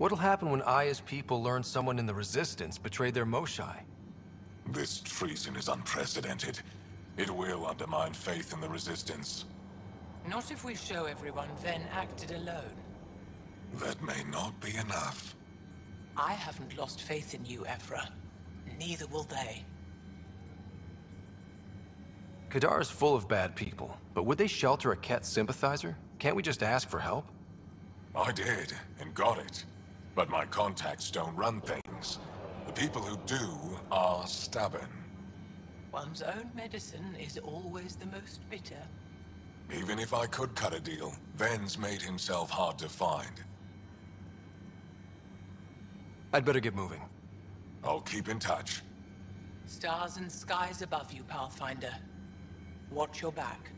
What'll happen when Aya's people learn someone in the Resistance betrayed their Moshai? This treason is unprecedented. It will undermine faith in the Resistance. Not if we show everyone Ven acted alone. That may not be enough. I haven't lost faith in you, Evra. Neither will they. Kadar is full of bad people, but would they shelter a Ket sympathizer? Can't we just ask for help? I did, and got it. But my contacts don't run things. The people who do are stubborn. One's own medicine is always the most bitter. Even if I could cut a deal, Ven's made himself hard to find. I'd better get moving. I'll keep in touch. Stars and skies above you, Pathfinder. Watch your back.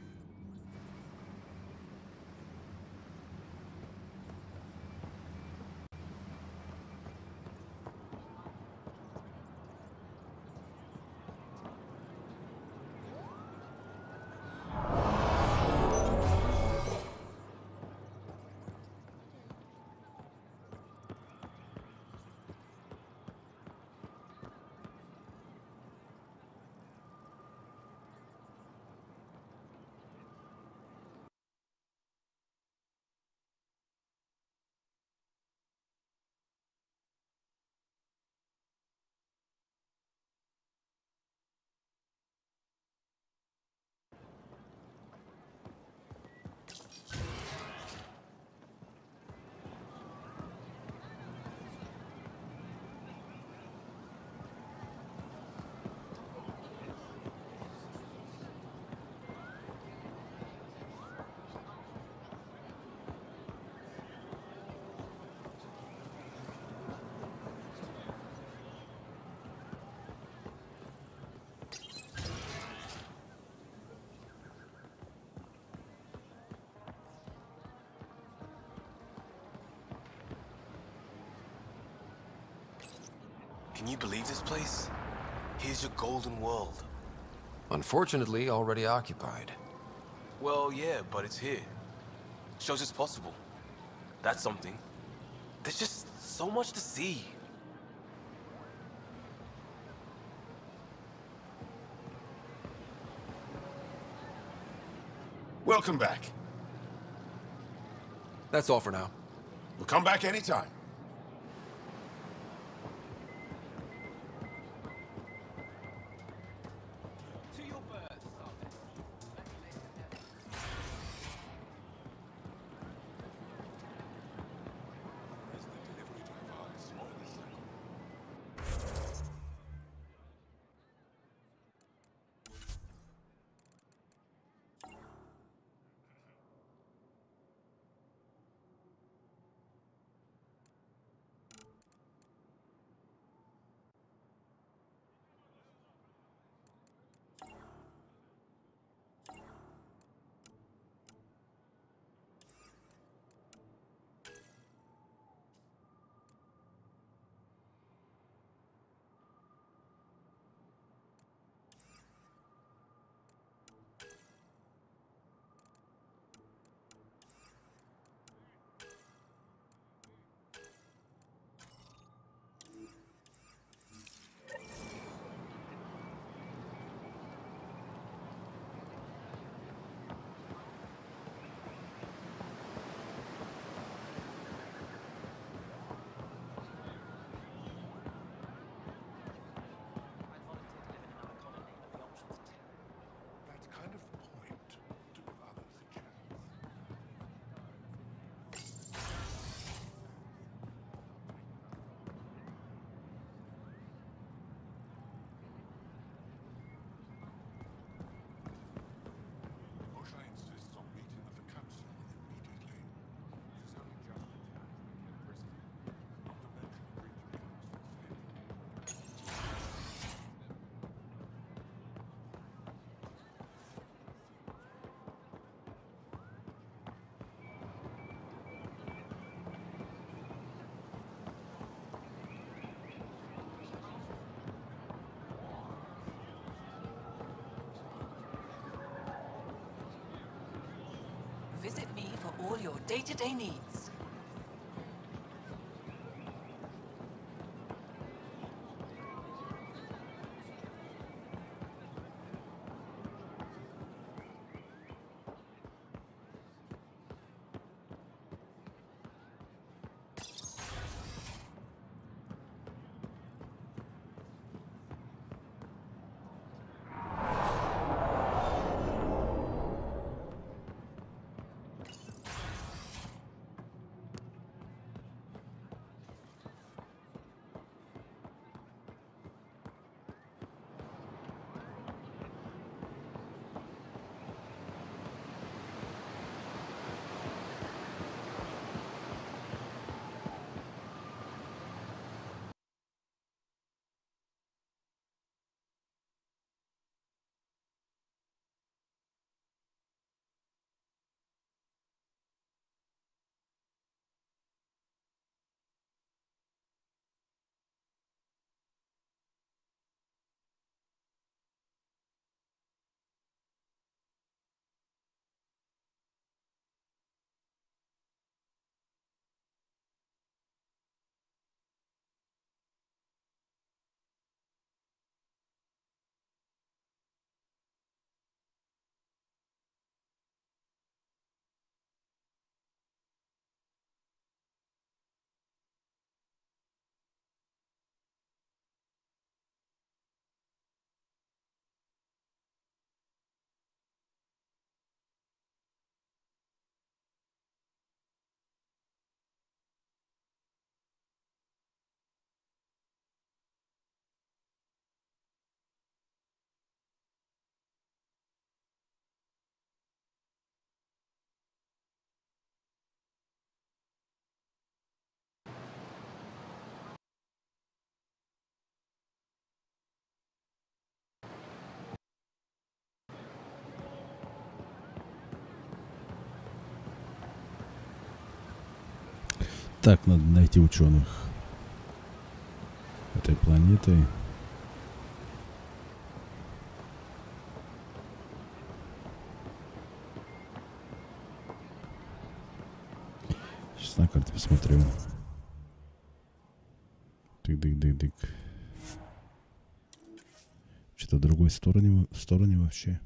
Can you believe this place? Here's your golden world. Unfortunately, already occupied. Well, yeah, but it's here. Shows it's possible. That's something. There's just so much to see. Welcome back. That's all for now. We'll come back anytime. Visit me for all your day-to-day needs. Так, надо найти ученых этой планеты. Сейчас на карте посмотрю. Тык-дык-дык-дык. Что-то в другой стороне вообще.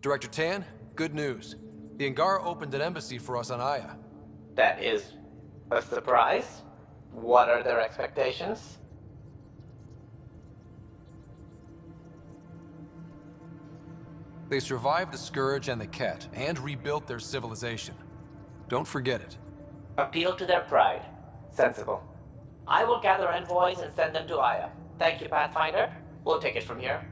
Director Tan, good news. The Angara opened an embassy for us on Aya. That is a surprise. What are their expectations? They survived the Scourge and the Ket, and rebuilt their civilization. Don't forget it. Appeal to their pride. Sensible. I will gather envoys and send them to Aya. Thank you, Pathfinder. We'll take it from here.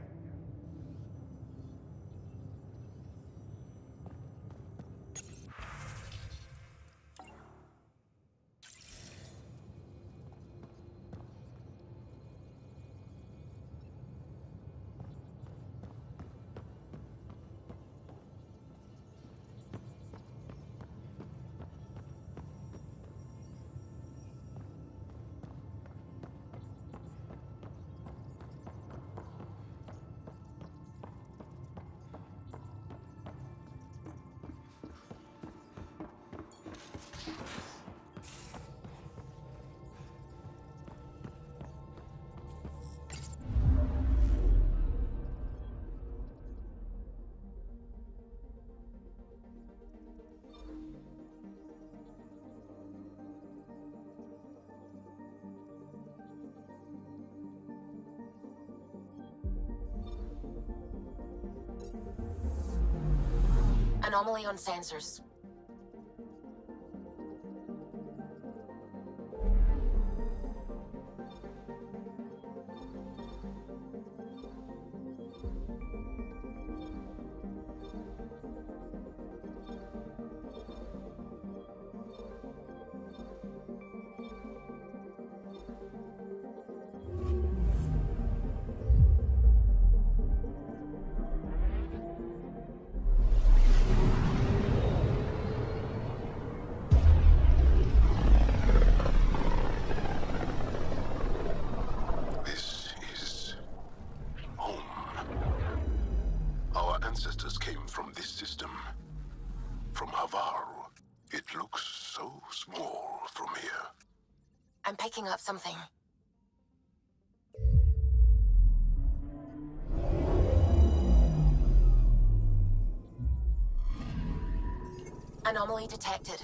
Anomaly on sensors. from Havar. It looks so small from here. I'm picking up something. Anomaly detected.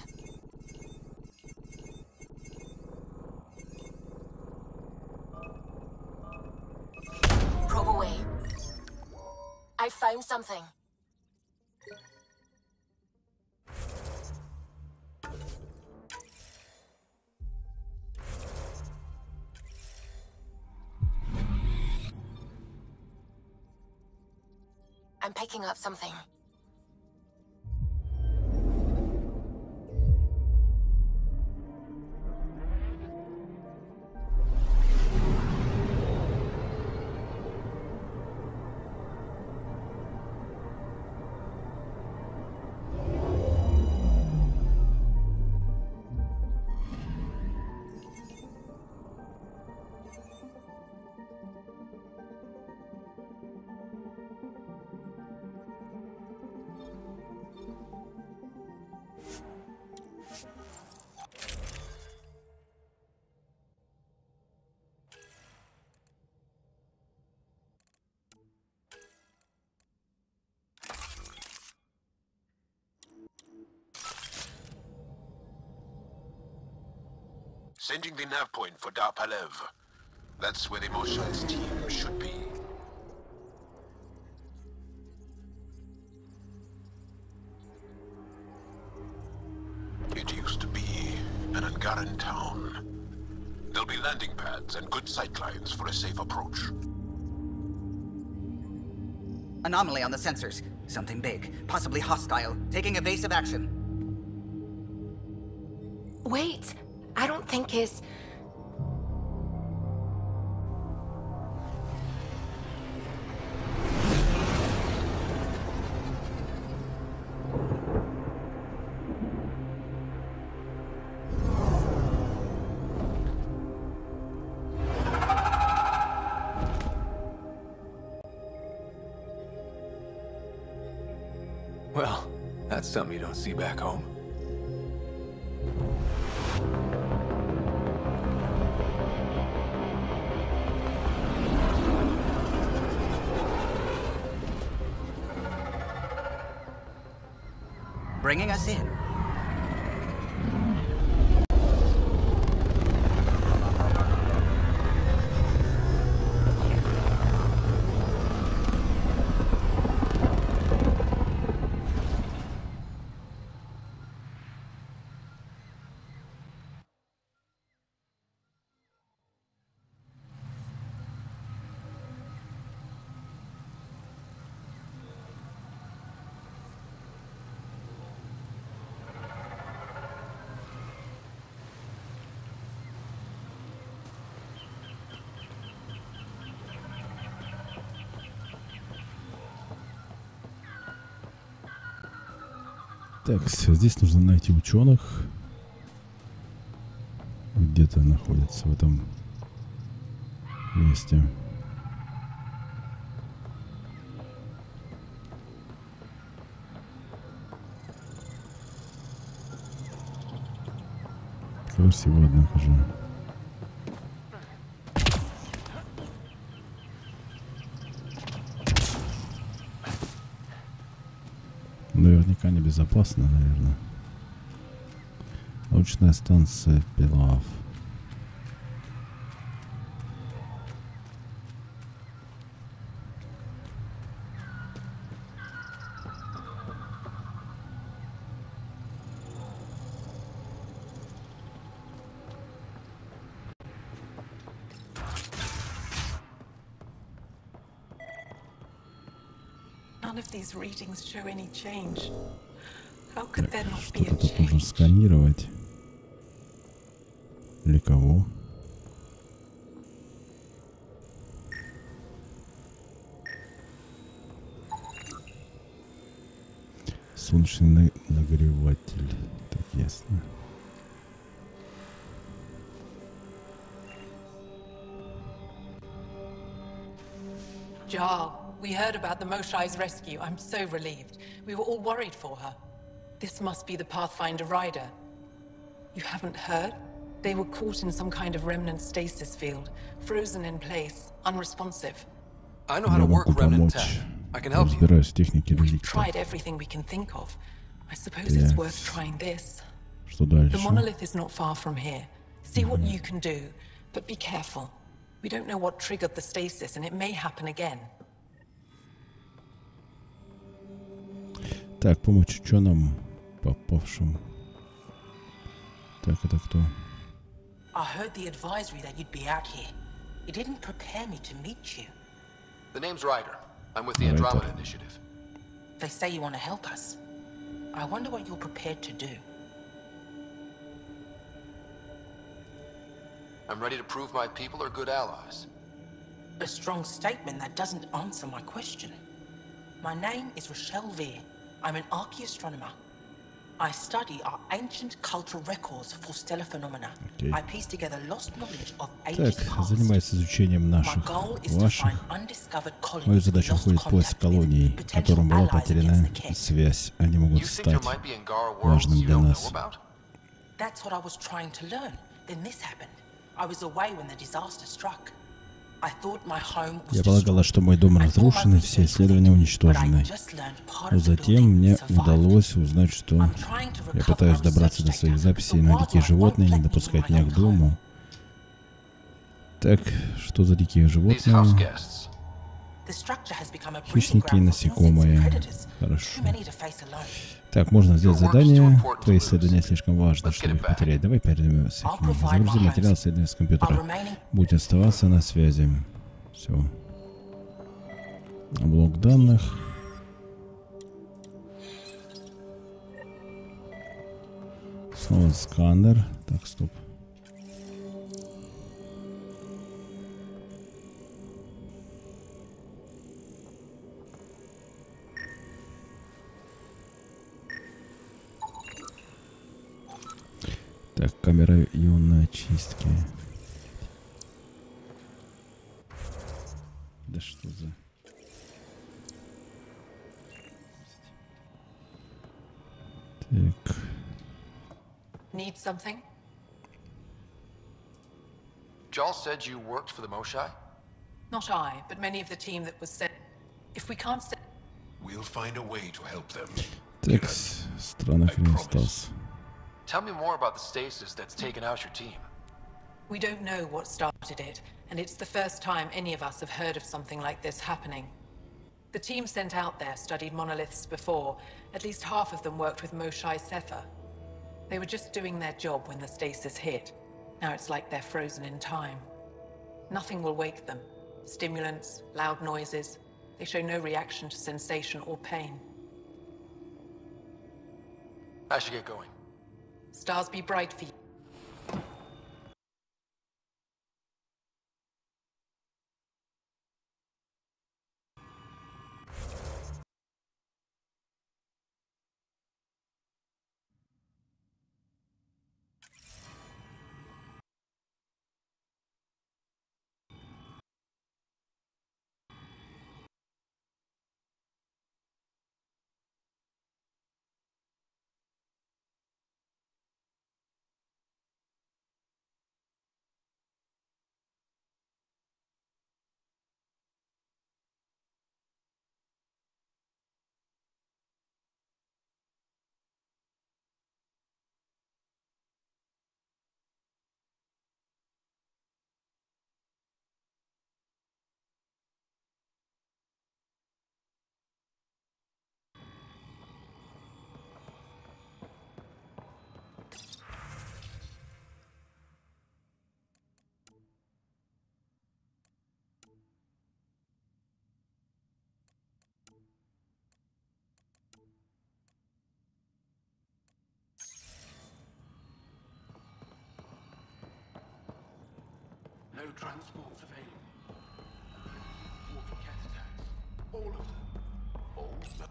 Probe away. I found something. I'm picking up something. Sending the nav point for Darpalev. That's where the Mosha's team should be. It used to be an Angaran town. There'll be landing pads and good sightlines for a safe approach. Anomaly on the sensors. Something big, possibly hostile, taking evasive action. Wait, I don't think it's... Well, that's something you don't see back home. Bringing us in. Так, здесь нужно найти ученых. Где-то находится в этом месте. Красиво, однако же. Наверняка небезопасно, наверное. Научная станция Пилав. None of these readings show any change. How could there not be a Что-то тут нужно change? сканировать. Для кого? Солнечный нагреватель. Так, ясно. Jarl, we heard about the Moshai's rescue. I'm so relieved. We were all worried for her. This must be the Pathfinder rider. You haven't heard? They were caught in some kind of remnant stasis field, frozen in place, unresponsive. I know how to work remnant tech. I can help you. Разбираюсь в технике We've реликта. tried everything we can think of. I suppose it's worth trying this. Что дальше? The monolith is not far from here. See what you can do, but be careful. We don't know what triggered the stasis, and it may happen again. Так, помочь ученым, попавшим. Так, это кто? I heard the advisory that you'd be out here. It didn't prepare me to meet you. The name's Ryder. I'm with the Andromeda initiative. They say you want to help us. I wonder what you're prepared to do. I'm ready to prove my people are good allies. A strong statement that doesn't answer my question. My name is Rochelle Veer. I'm an archaeoastronomer. I study our ancient cultural records for stellar phenomena. I piece together lost knowledge of ages Так, past. занимаюсь изучением наших, My goal is to ваших. find undiscovered colonies Мою we задачу lost входит поиск contact with, колоний, potential которым была allies потеряна against the Kett. связь. Они могут You think there стать might be Angara worlds важным you для don't know нас. about? That's what I was trying to learn. Then this happened. I was away when the disaster struck. I thought my home was Я полагала, что мой дом разрушен и все исследования уничтожены. Но затем мне удалось узнать, что я пытаюсь добраться до своих записей, но дикие животные не допускают меня к дому. Так, что за дикие животные? Хищники и насекомые. Хорошо. Так, можно сделать задание. Твои исследования слишком важны, чтобы их потерять. Давай перейдемся к ним. Загрузи материал исследования с компьютера. Будь оставаться на связи. Все. Блок данных. Снова сканер. Так, стоп. Так, камера ионной очистки. Да что за... Так. Need something? Jal said you worked for the Moshai? Not I, but many of the team that was sent. If we can't send... We'll find a way to help them. Так, странно остался. Tell me more about the stasis that's taken out your team. We don't know what started it, and it's the first time any of us have heard of something like this happening. The team sent out there studied monoliths before. At least half of them worked with Moshai Sefer. They were just doing their job when the stasis hit. Now it's like they're frozen in time. Nothing will wake them. Stimulants, loud noises. They show no reaction to sensation or pain. I should get going. Stars be bright for you. No transports available. Water cat attacks. All of them. All of them.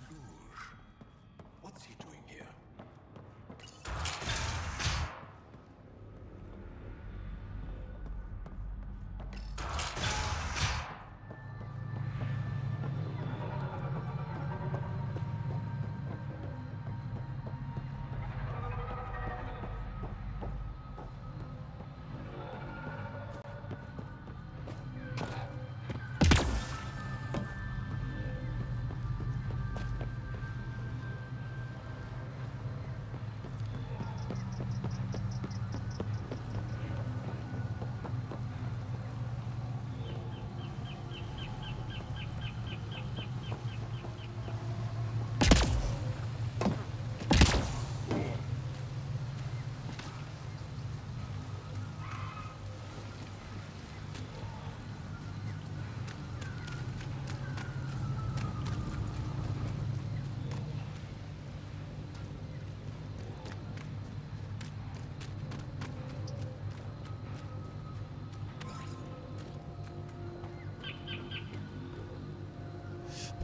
Rouge. What's he doing here?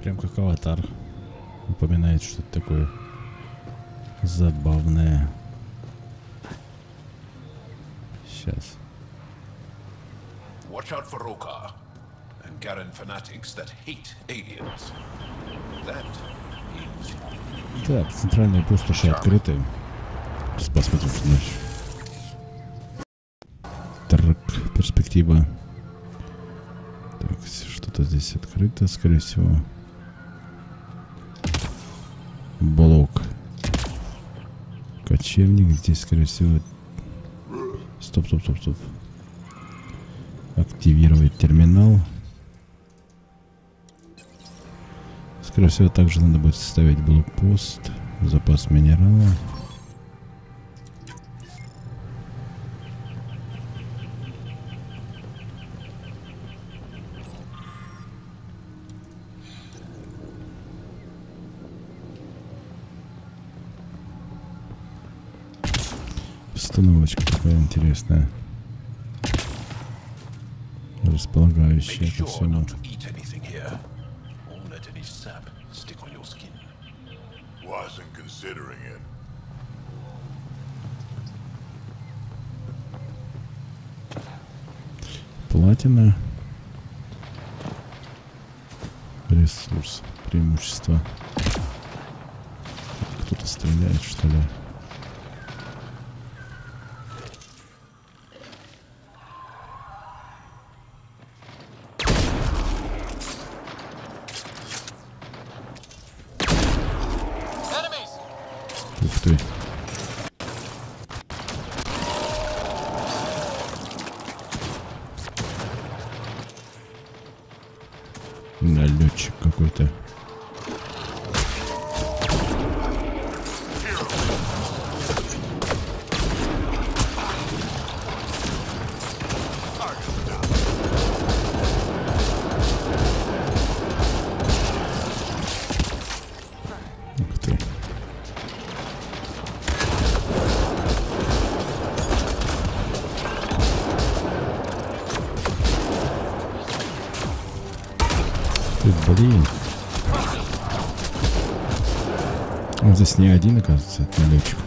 Прям как аватар. Упоминает что-то такое забавное. Сейчас. Watch out for Rokar and Garen fanatics that hate aliens. That is... Так, центральные пустоши открыты. Сейчас посмотрим, что дальше. Так, перспектива. Так, что-то здесь открыто, скорее всего. Блок. Кочевник. Здесь, скорее всего... Стоп. Активировать терминал. Скорее всего, также надо будет составить блокпост. Запас минерала. Установочка такая интересная. Располагающая ко всему. Платина. Ресурс. Преимущество. Кто-то стреляет, что ли? Ух ты. Налетчик какой-то. Ух ты. Блин. Он здесь не один, оказывается, это налетчик.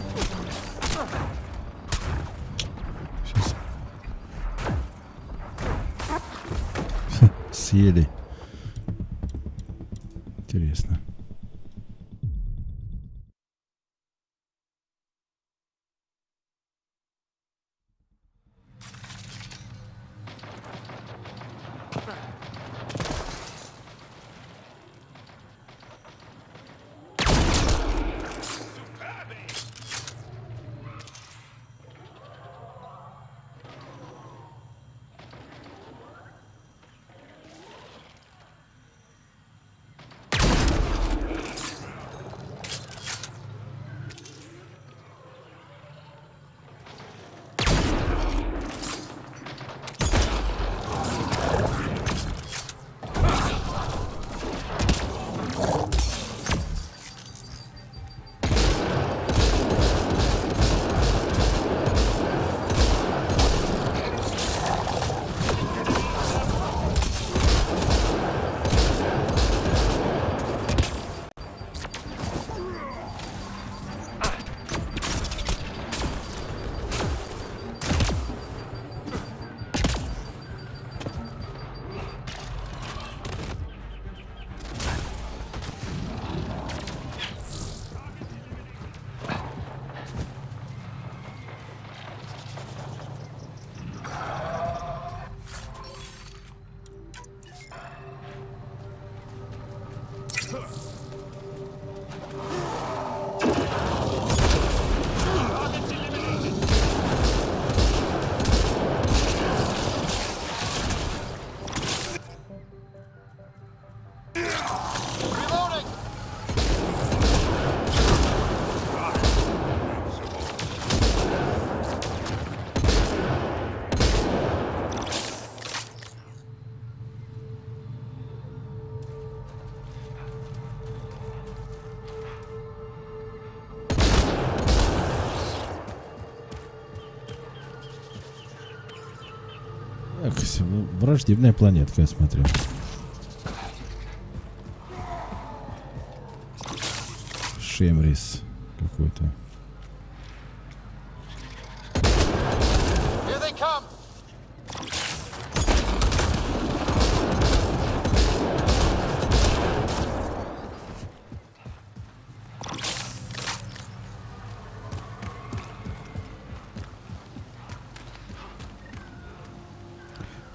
Сейчас. Съели. Интересно. Так, враждебная планетка, я смотрю. Шемрис какой-то.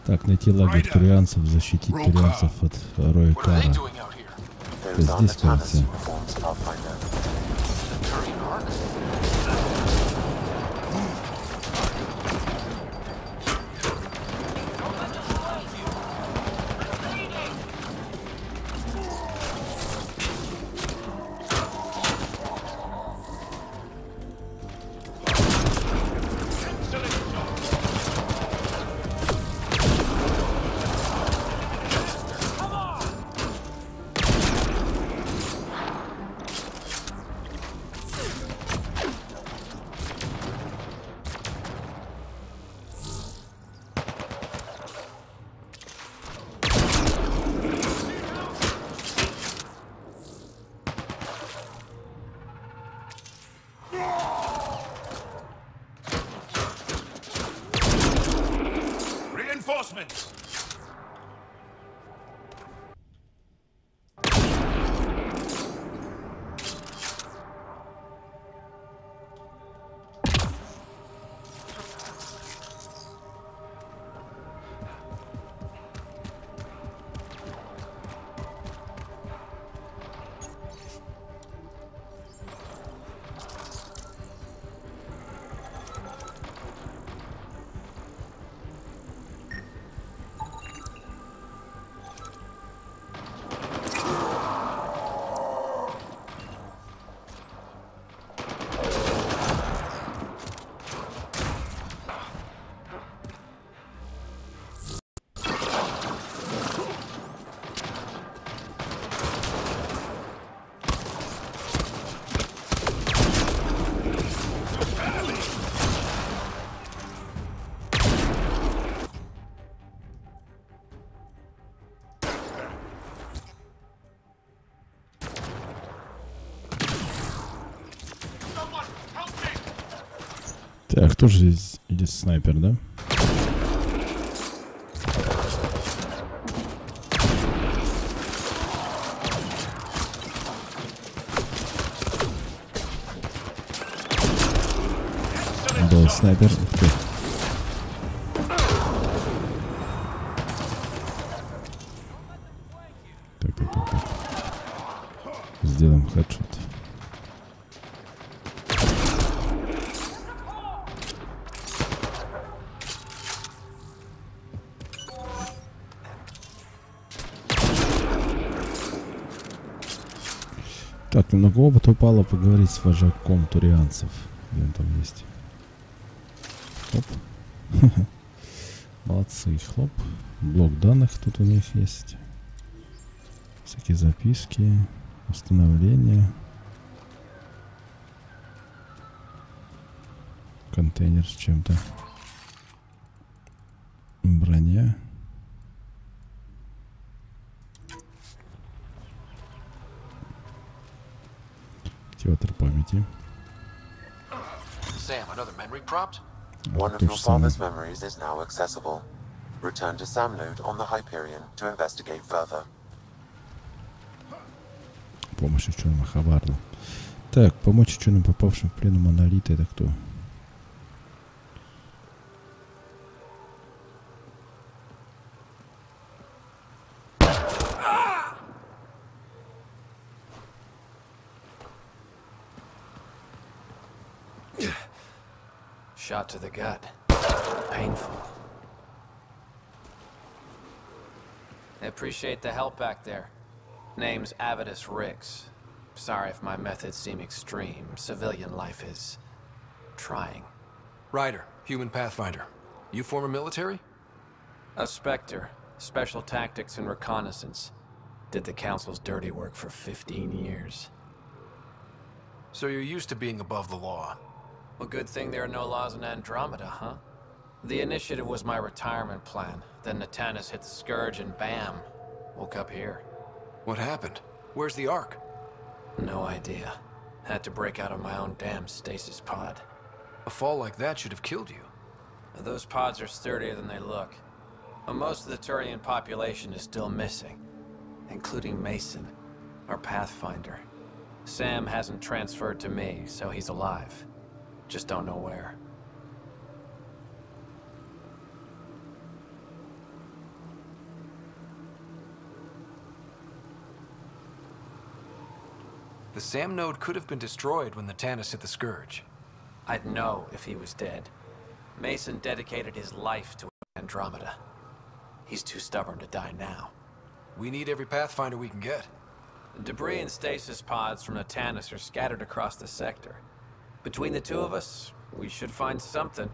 Так, найти лагерь турианцев, защитить турианцев от роя Кара. Это здесь, кажется. Так, кто же здесь снайпер, да? Был снайпер. Так. Сделаем хедшот. Так, немного опыта упало, поговорить с вожаком турианцев. Где он там есть? Хлоп. Молодцы, хлоп. Блок данных тут у них есть. Всякие записки, установления. Контейнер с чем-то. Броня. Активатор памяти. Sam, another memory prompt? One of your father's memories is now accessible. Return to Sam node on the Hyperion to investigate further. Помощь ученым Хабарду. Так, помочь ученым, попавшим в плен у монолита, это кто? Shot to the gut. Painful. I appreciate the help back there. Name's Avidus Rix. Sorry if my methods seem extreme. Civilian life is trying. Ryder, human pathfinder. You former military? A Spectre. Special tactics and reconnaissance. Did the Council's dirty work for 15 years. So you're used to being above the law. Well, good thing there are no laws in Andromeda, huh? The initiative was my retirement plan. Then Natanus hit the Scourge and bam, woke up here. What happened? Where's the Ark? No idea. Had to break out of my own damn stasis pod. A fall like that should have killed you. Those pods are sturdier than they look. But most of the Turian population is still missing, including Mason, our Pathfinder. Sam hasn't transferred to me, so he's alive. Just don't know where. The SAM node could have been destroyed when the Tannis hit the Scourge. I'd know if he was dead. Mason dedicated his life to Andromeda. He's too stubborn to die now. We need every Pathfinder we can get. The debris and stasis pods from the Tannis are scattered across the sector. Between the two of us, we should find something.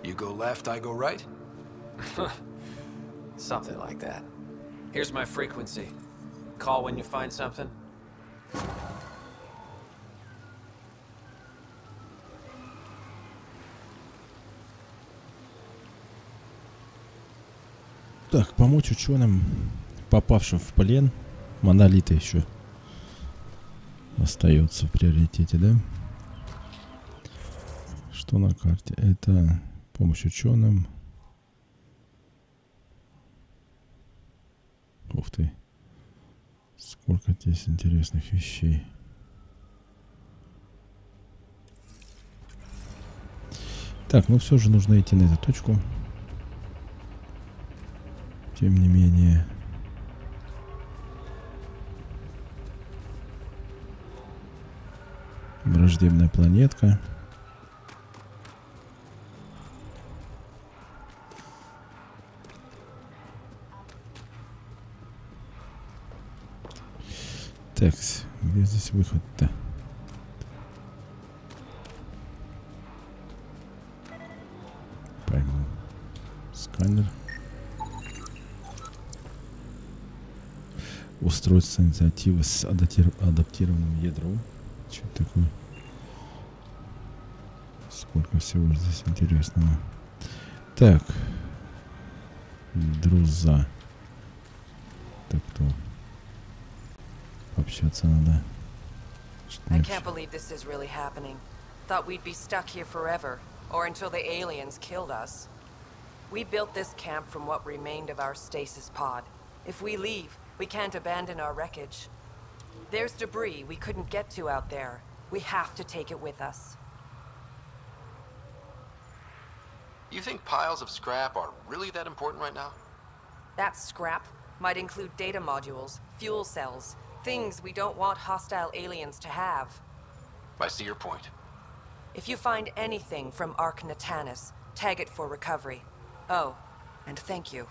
You go left, I go right? Something like that. Here's my frequency. Call when you find something. Так, помочь ученым, попавшим в плен. Монолиты еще остается в приоритете, да? Что на карте? Это помощь ученым. Ух ты. Сколько здесь интересных вещей. Так, ну все же нужно идти на эту точку. Тем не менее. Враждебная планетка. Так, где здесь выход-то? Пойму. Сканер. Устройство инициативы с адаптированным ядром. Что такое? Сколько всего здесь интересного. Так. Друза. Так, кто? Пообщаться надо. I can't believe this is really happening. Thought we'd be stuck here forever, or until the aliens killed us. We built this camp from what remained of our stasis pod. If we leave, we can't abandon our wreckage. There's debris we couldn't get to out there. We have to take it with us. You think piles of scrap are really that important right now? That scrap might include data modules, fuel cells, things we don't want hostile aliens to have. I see your point. If you find anything from Ark Natanis, tag it for recovery. Oh, and thank you.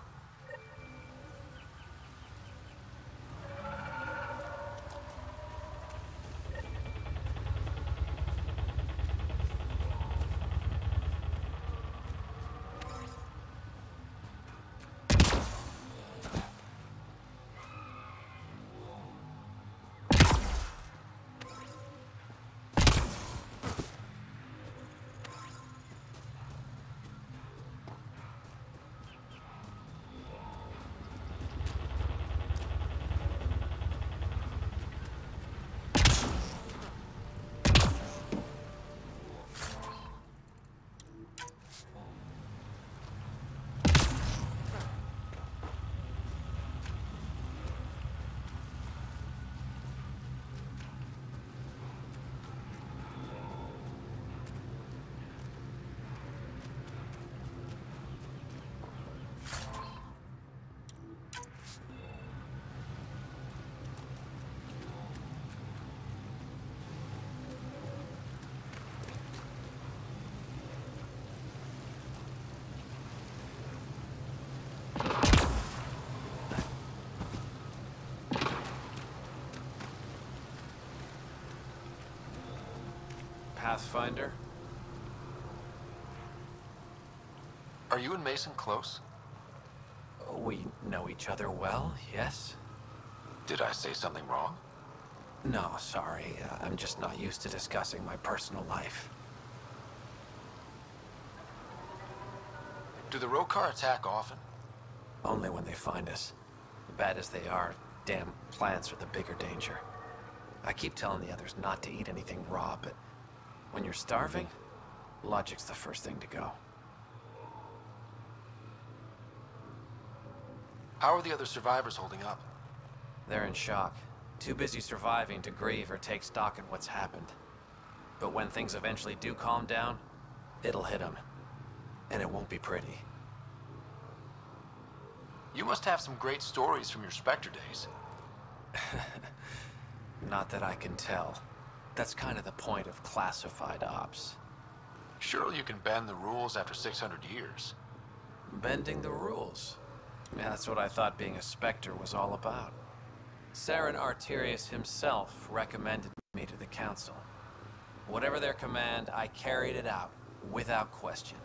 Pathfinder. Are you and Mason close? We know each other well, yes? Did I say something wrong? No, sorry. I'm just not used to discussing my personal life. Do the Rokar attack often? Only when they find us. Bad as they are, damn plants are the bigger danger. I keep telling the others not to eat anything raw, but when you're starving, logic's the first thing to go. How are the other survivors holding up? They're in shock. Too busy surviving to grieve or take stock in what's happened. But when things eventually do calm down, it'll hit them. And it won't be pretty. You must have some great stories from your Spectre days. Not that I can tell. That's kind of the point of classified ops. Surely you can bend the rules after 600 years. Bending the rules? Yeah, that's what I thought being a Spectre was all about. Saren Arterius himself recommended me to the Council. Whatever their command, I carried it out, without question.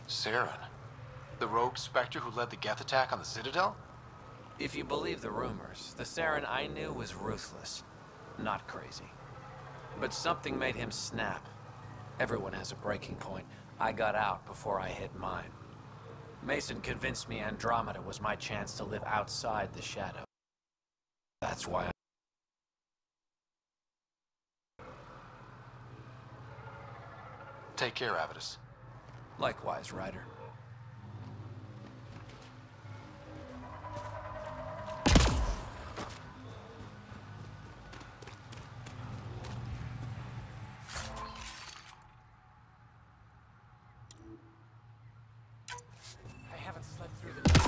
Saren? The rogue Spectre who led the Geth attack on the Citadel? If you believe the rumors, the Saren I knew was ruthless, not crazy. But something made him snap. Everyone has a breaking point. I got out before I hit mine. Mason convinced me Andromeda was my chance to live outside the shadow. That's why Take care, Avidus. Likewise, Ryder. I haven't slept through the night.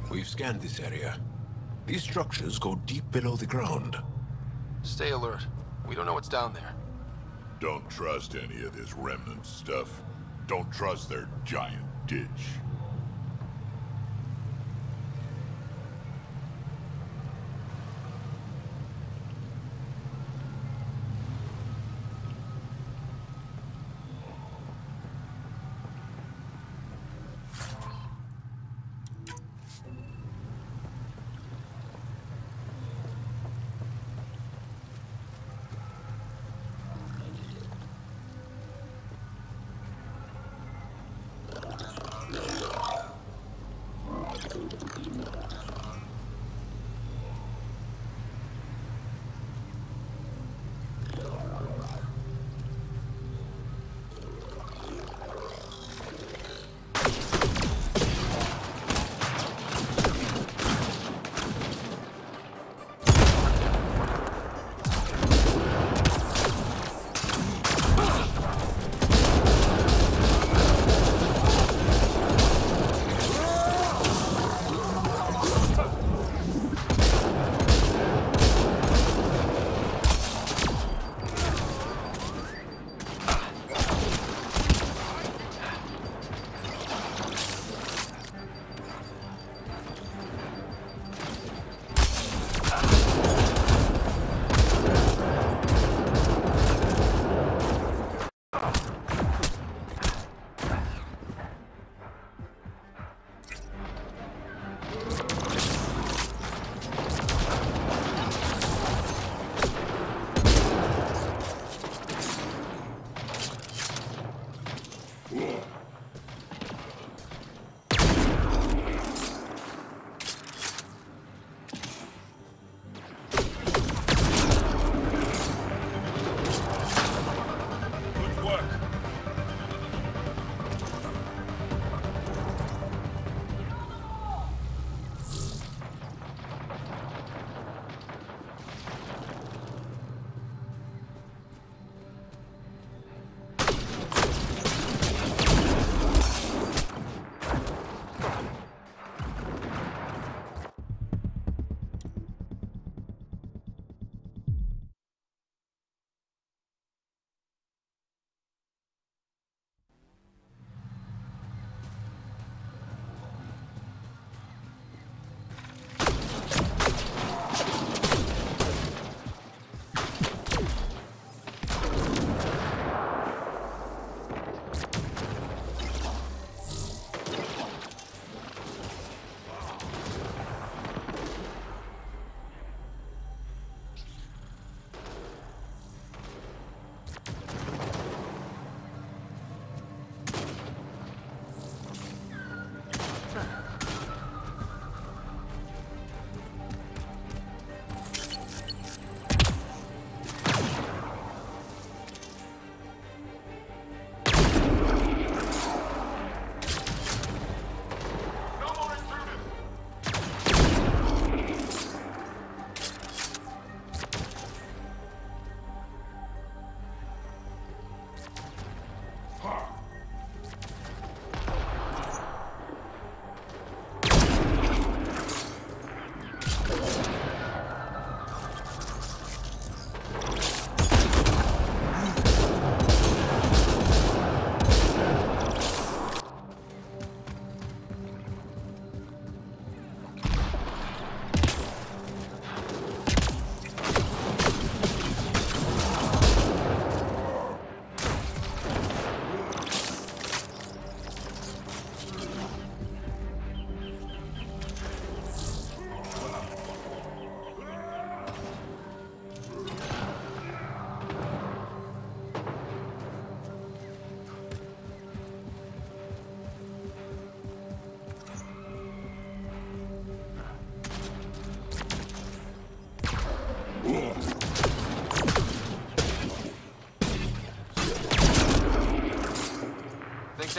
We've scanned this area. These structures go deep below the ground. Stay alert. We don't know what's down there. Don't trust any of this remnant stuff. Don't trust their giant ditch.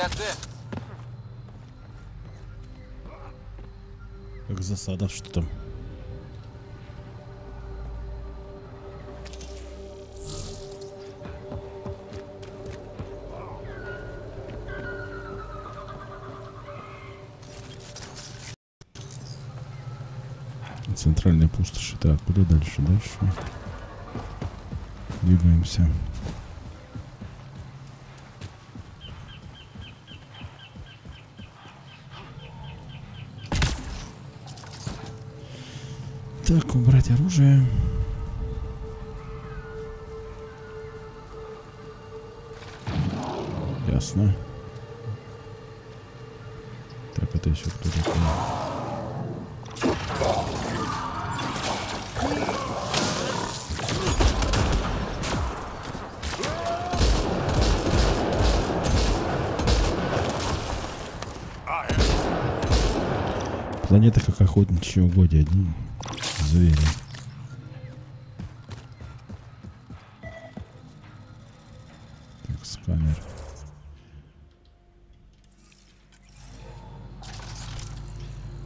that's it. Как засада, что там? Центральные пустоши. Так, куда дальше? Дальше. Двигаемся. Так, убрать оружие. Ясно. Так, это еще кто такой? Планета как охотничьи угодья, одни звери. Так, сканер.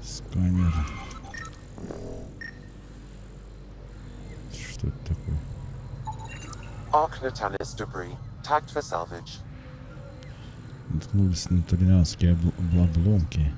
Сканер. Что это такое? Arcnatalis debris, tagged for salvage. Наткнулись на итальянские обломки.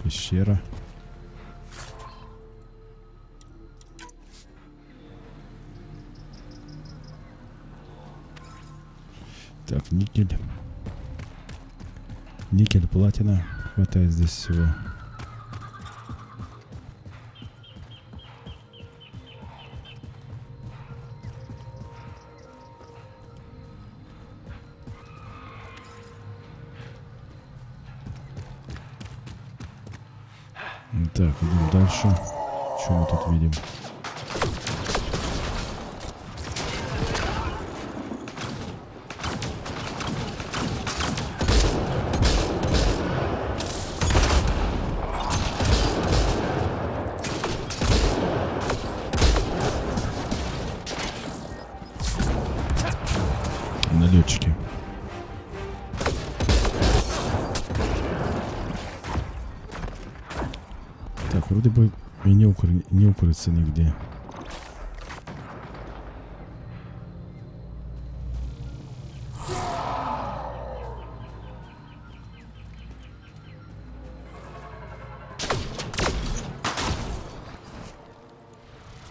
Пещера. Так, никель. Никель, платина. Хватает здесь всего. Так, идем дальше. Что мы тут видим? Налетчики. Так, вроде бы и не укрыться нигде.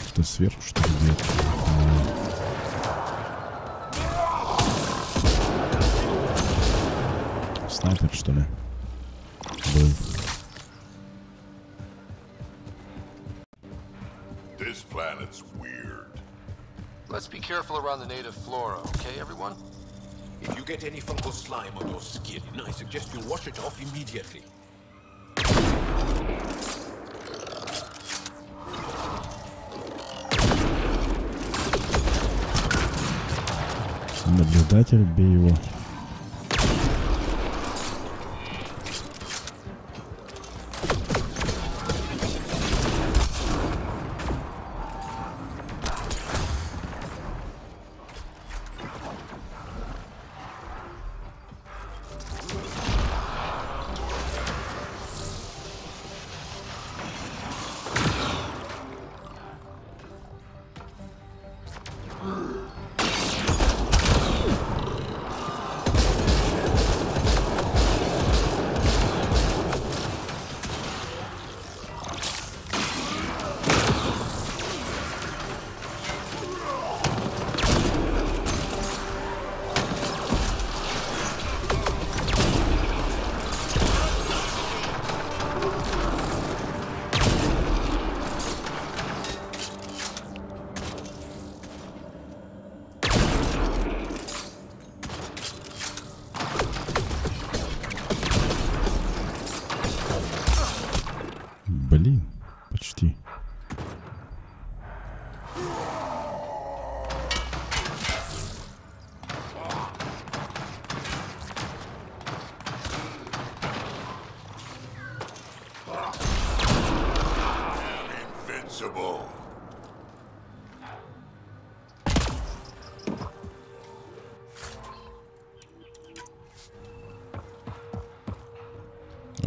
Что сверху, что ли, бьет? Снайпер, что ли? Был. This planet's weird. Let's be careful around the native flora, okay, everyone? If you get any fungal slime on your skin, I suggest you wash it off immediately. Наблюдатель, бей его.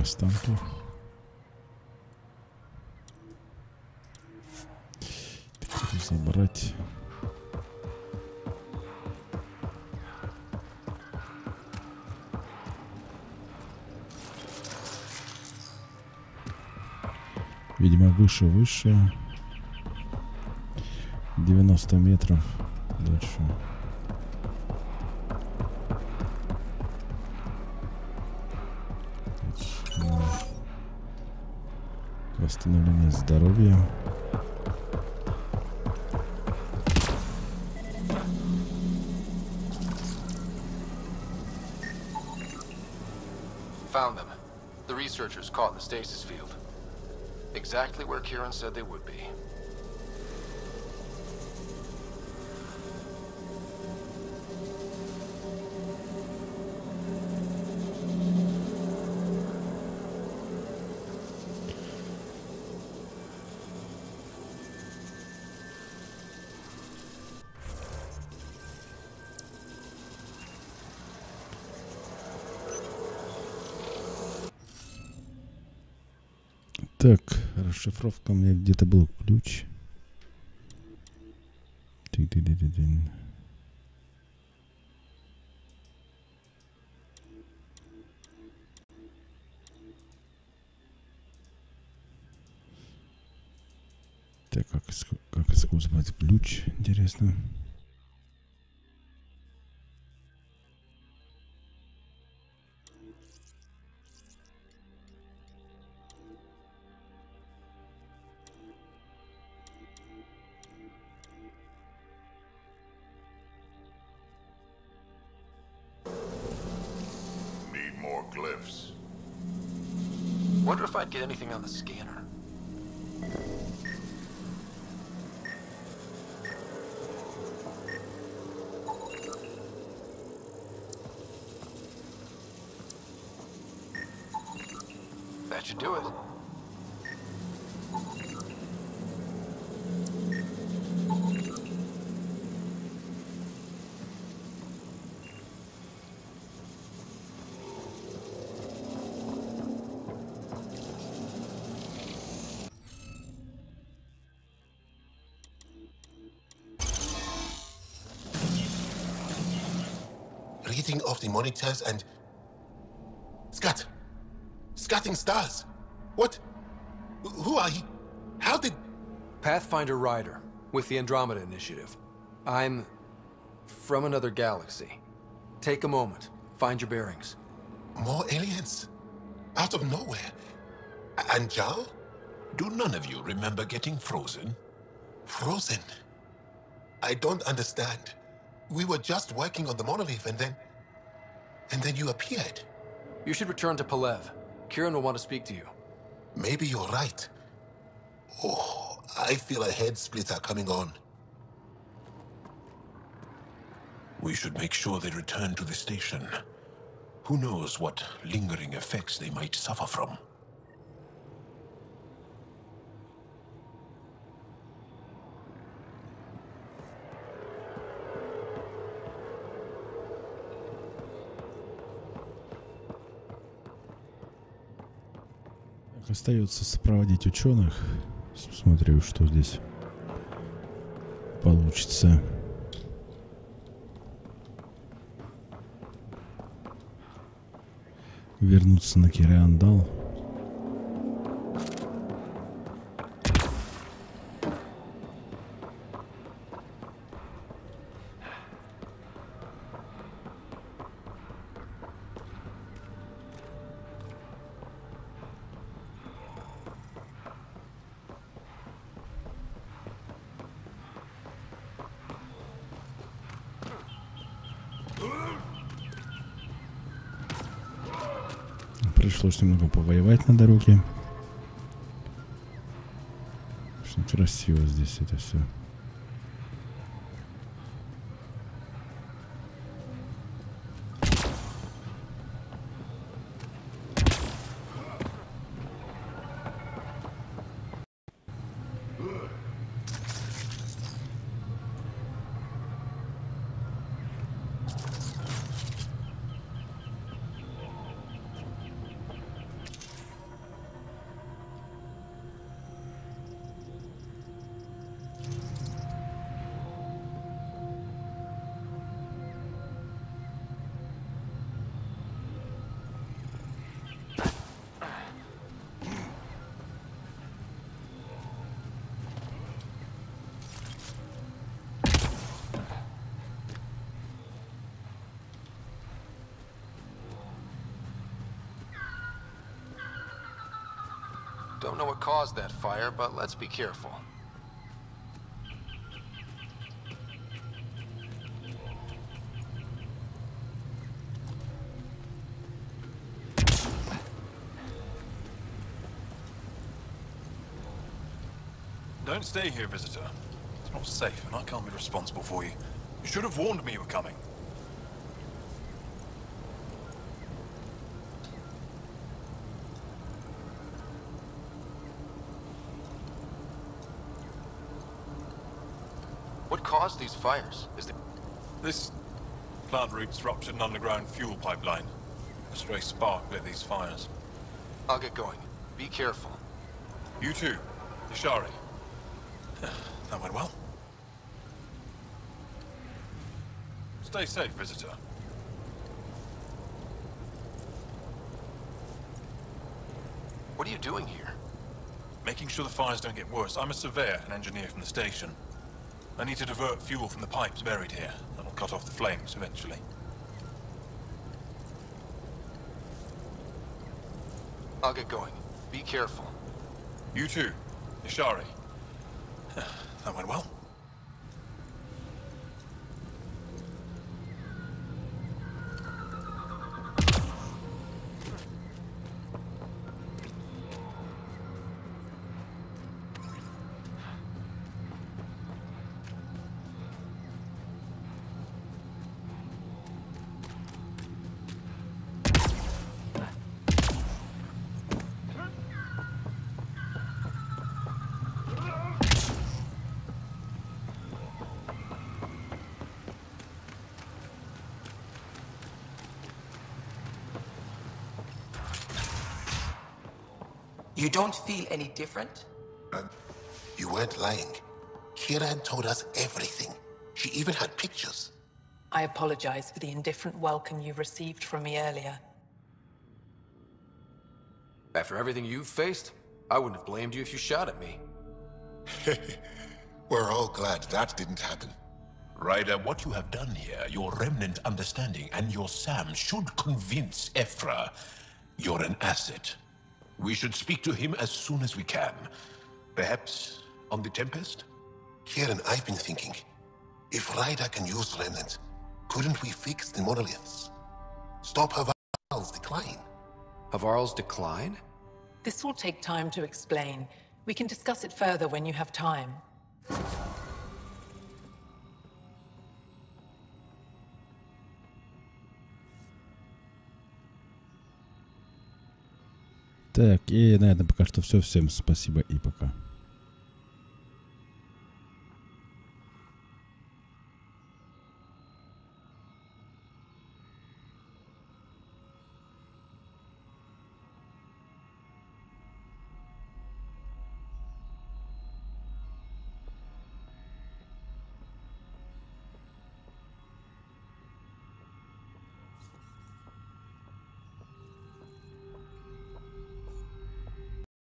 останки. Забрать. Видимо, выше. 90 метров дальше. Восстановление здоровья. Found them. The researchers caught in the stasis field. Exactly where Kieran said they would be. Так, расшифровка, у меня где-то был ключ. Так, как использовать ключ, интересно. Glyphs. Wonder if I'd get anything on the scanner. That should do it. Reading of the monitors and... Scatting stars. What? Who are you? How did... Pathfinder Rider, with the Andromeda Initiative. I'm... from another galaxy. Take a moment. Find your bearings. More aliens? Out of nowhere? And Jal? Do none of you remember getting frozen? Frozen? I don't understand. We were just working on the monolith and then you appeared. You should return to Palev. Kieran will want to speak to you. Maybe you're right. Oh, I feel a head splitter coming on. We should make sure they return to the station. Who knows what lingering effects they might suffer from. Остается сопроводить ученых. Смотрю, что здесь получится. Вернуться на Кириандал. Пришлось немного повоевать на дороге. Очень красиво здесь это все. Don't know what caused that fire, but let's be careful. Don't stay here, visitor. It's not safe, and I can't be responsible for you. You should have warned me you were coming. What caused these fires? This plant roots ruptured an underground fuel pipeline. A stray spark lit these fires. I'll get going. Be careful. You too, Ishari. That went well. Stay safe, visitor. What are you doing here? Making sure the fires don't get worse. I'm a surveyor and engineer from the station. I need to divert fuel from the pipes buried here. That'll cut off the flames eventually. I'll get going. Be careful. You too, Ishari. That went well. You don't feel any different? You weren't lying. Kira had told us everything. She even had pictures. I apologize for the indifferent welcome you received from me earlier. After everything you've faced, I wouldn't have blamed you if you shot at me. We're all glad that didn't happen. Ryder, what you have done here, your remnant understanding and your Sam should convince Ephra you're an asset. We should speak to him as soon as we can. Perhaps on the Tempest? Kieran, I've been thinking. If Ryder can use remnants, couldn't we fix the monoliths? Stop Havarl's decline? Havarl's decline? This will take time to explain. We can discuss it further when you have time. Так, и на этом пока что все. Всем спасибо и пока.